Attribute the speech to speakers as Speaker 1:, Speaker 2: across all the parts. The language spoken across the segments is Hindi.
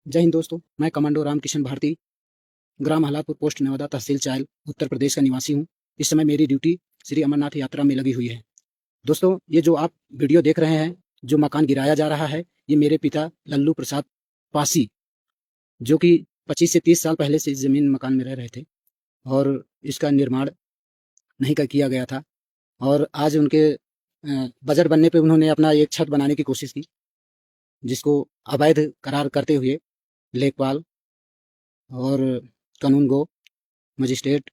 Speaker 1: जय हिंद दोस्तों, मैं कमांडो रामकिशन भारती, ग्राम हलालपुर, पोस्ट नेवादा, तहसील चायल, उत्तर प्रदेश का निवासी हूँ। इस समय मेरी ड्यूटी श्री अमरनाथ यात्रा में लगी हुई है। दोस्तों, ये जो आप वीडियो देख रहे हैं, जो मकान गिराया जा रहा है, ये मेरे पिता लल्लू प्रसाद पासी, जो कि 25 से 30 साल पहले से इस ज़मीन मकान में रह रहे थे और इसका निर्माण नहीं किया गया था। और आज उनके बजट बनने पे उन्होंने अपना एक छत बनाने की कोशिश की, जिसको अवैध करार करते हुए लेखपाल और कानून गो मजिस्ट्रेट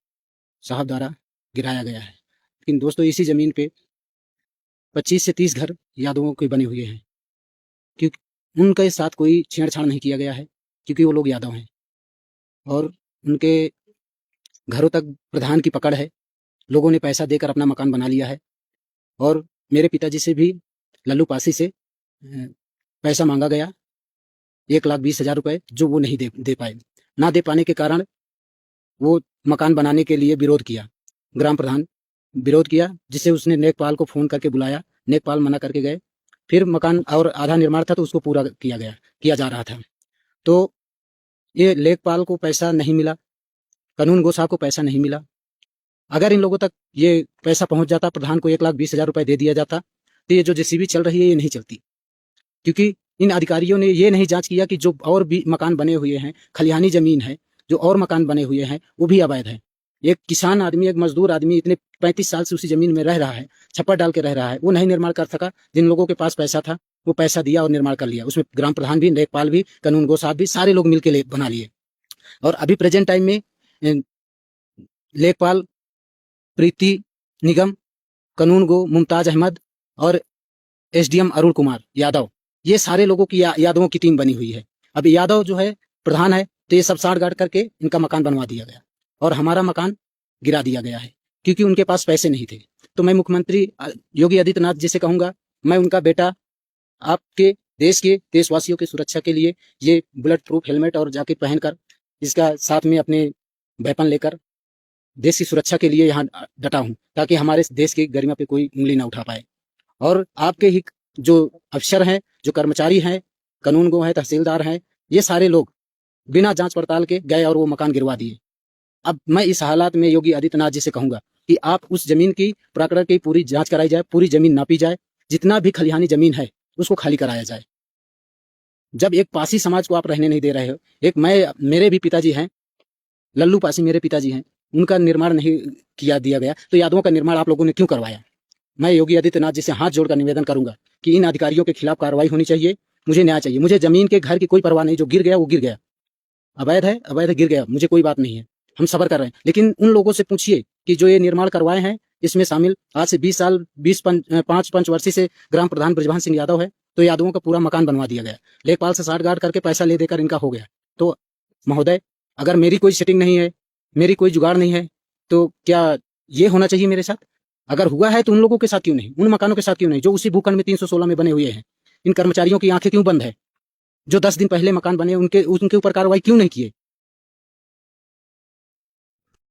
Speaker 1: साहब द्वारा गिराया गया है। लेकिन दोस्तों, इसी ज़मीन पे 25 से 30 घर यादवों के बने हुए हैं, क्योंकि उनके साथ कोई छेड़छाड़ नहीं किया गया है, क्योंकि वो लोग यादव हैं और उनके घरों तक प्रधान की पकड़ है। लोगों ने पैसा देकर अपना मकान बना लिया है और मेरे पिताजी से भी लल्लू पासी से पैसा मांगा गया, 1,20,000 रुपये, जो वो नहीं दे पाए। ना दे पाने के कारण वो मकान बनाने के लिए विरोध किया। ग्राम प्रधान विरोध किया, जिससे उसने नेकपाल को फ़ोन करके बुलाया। नेकपाल मना करके गए। फिर मकान और आधा निर्माण था, तो उसको पूरा किया जा रहा था। तो ये लेखपाल को पैसा नहीं मिला, कानून गो साहब को पैसा नहीं मिला। अगर इन लोगों तक ये पैसा पहुंच जाता, प्रधान को 1,20,000 रुपये दे दिया जाता, तो ये जो जेसीबी चल रही है ये नहीं चलती। क्योंकि इन अधिकारियों ने ये नहीं जांच किया कि जो और भी मकान बने हुए हैं, खलिहानी ज़मीन है, जो और मकान बने हुए हैं, वो भी अवैध है। एक किसान आदमी, एक मजदूर आदमी इतने 35 साल से उसी ज़मीन में रह रहा है, छप्पर डाल के रह रहा है, वो नहीं निर्माण कर सका। जिन लोगों के पास पैसा था, वो पैसा दिया और निर्माण कर लिया। उसमें ग्राम प्रधान भी, लेखपाल भी, कानून गो साहब भी, सारे लोग मिल के बना लिए। और अभी प्रेजेंट टाइम में लेखपाल, प्रीति निगम, कानून गो मुमताज अहमद और एसडीएम अरुण कुमार यादव, ये सारे लोगों की यादवों की टीम बनी हुई है। अब यादव जो है प्रधान है, तो ये सब साठ-गांठ करके इनका मकान बनवा दिया गया और हमारा मकान गिरा दिया गया है, क्योंकि उनके पास पैसे नहीं थे। तो मैं मुख्यमंत्री योगी आदित्यनाथ जी से कहूँगा, मैं उनका बेटा, आपके देश के देशवासियों की सुरक्षा के लिए ये बुलेट प्रूफ हेलमेट और जैकेट पहनकर, इसका साथ में अपने वेपन लेकर देश की सुरक्षा के लिए यहाँ डटा हूँ, ताकि हमारे देश की गरिमा पे कोई उंगली ना उठा पाए। और आपके ही जो अफसर हैं, जो कर्मचारी हैं, कानून गो हैं, तहसीलदार हैं, ये सारे लोग बिना जांच पड़ताल के गए और वो मकान गिरवा दिए। अब मैं इस हालात में योगी आदित्यनाथ जी से कहूँगा कि आप उस ज़मीन की प्रकरण की पूरी जांच कराई जाए, पूरी ज़मीन नापी जाए, जितना भी खलिहानी ज़मीन है उसको खाली कराया जाए। जब एक पासी समाज को आप रहने नहीं दे रहे हो, मेरे भी पिताजी हैं, लल्लू पासी मेरे पिताजी हैं, उनका निर्माण नहीं दिया गया, तो यादवों का निर्माण आप लोगों ने क्यों करवाया? मैं योगी आदित्यनाथ जी से हाथ जोड़कर निवेदन करूंगा कि इन अधिकारियों के खिलाफ कार्रवाई होनी चाहिए। मुझे न्याय चाहिए। मुझे जमीन के, घर की कोई परवाह नहीं। जो गिर गया वो गिर गया, अवैध है, अवैध गिर गया, मुझे कोई बात नहीं है। हम सबर कर रहे हैं। लेकिन उन लोगों से पूछिए कि जो ये निर्माण करवाए हैं, इसमें शामिल आज से 20 साल 5 पंचवर्षीय से ग्राम प्रधान ब्रजभान सिंह यादव है, तो यादवों का पूरा मकान बनवा दिया गया। लेखपाल से साठ-गांठ करके पैसा ले देकर इनका हो गया। तो महोदय, अगर मेरी कोई सेटिंग नहीं है, मेरी कोई जुगाड़ नहीं है, तो क्या ये होना चाहिए मेरे साथ? अगर हुआ है तो उन लोगों के साथ क्यों नहीं, उन मकानों के साथ क्यों नहीं, जो उसी भूखंड में 316 में बने हुए हैं? इन कर्मचारियों की आंखें क्यों बंद है? जो 10 दिन पहले मकान बने, उनके ऊपर कार्रवाई क्यों नहीं किए?